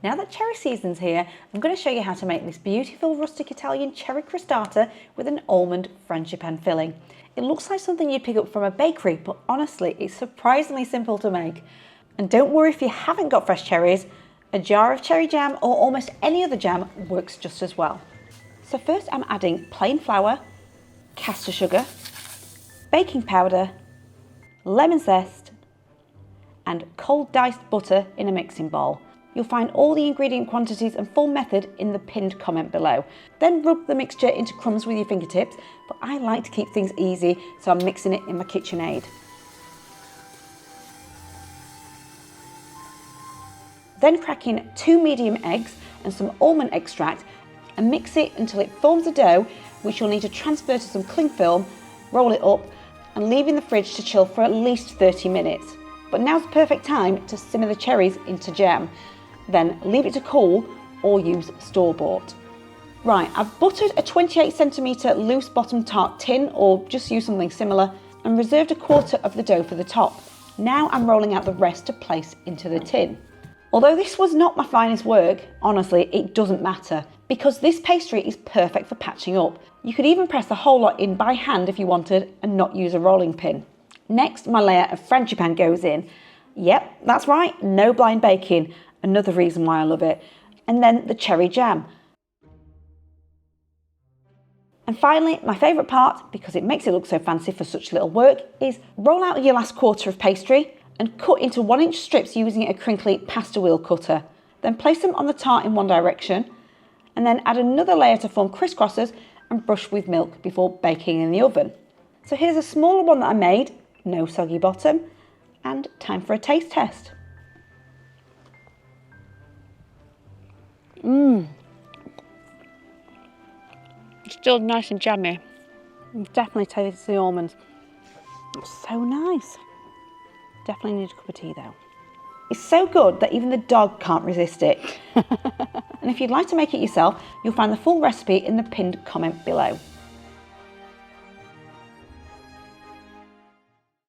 Now that cherry season's here, I'm going to show you how to make this beautiful rustic Italian cherry crostata with an almond frangipane filling. It looks like something you'd pick up from a bakery, but honestly, it's surprisingly simple to make. And don't worry if you haven't got fresh cherries, a jar of cherry jam or almost any other jam works just as well. So first I'm adding plain flour, caster sugar, baking powder, lemon zest, and cold diced butter in a mixing bowl. You'll find all the ingredient quantities and full method in the pinned comment below. Then rub the mixture into crumbs with your fingertips, but I like to keep things easy, so I'm mixing it in my KitchenAid. Then crack in 2 medium eggs and some almond extract and mix it until it forms a dough, which you'll need to transfer to some cling film, roll it up and leave in the fridge to chill for at least 30 minutes. But now's the perfect time to simmer the cherries into jam. Then leave it to cool or use store-bought. Right, I've buttered a 28cm loose bottom tart tin, or just use something similar, and reserved a quarter of the dough for the top. Now I'm rolling out the rest to place into the tin. Although this was not my finest work, honestly, it doesn't matter, because this pastry is perfect for patching up. You could even press the whole lot in by hand if you wanted and not use a rolling pin. Next, my layer of frangipane goes in. Yep, that's right, no blind baking. Another reason why I love it. And then the cherry jam. And finally, my favourite part, because it makes it look so fancy for such little work, is roll out your last quarter of pastry and cut into 1-inch strips using a crinkly pasta wheel cutter. Then place them on the tart in one direction, and then add another layer to form crisscrosses and brush with milk before baking in the oven. So here's a smaller one that I made, no soggy bottom, and time for a taste test. Still nice and jammy. Definitely taste the almonds. It's so nice. Definitely need a cup of tea though. It's so good that even the dog can't resist it. And if you'd like to make it yourself, you'll find the full recipe in the pinned comment below.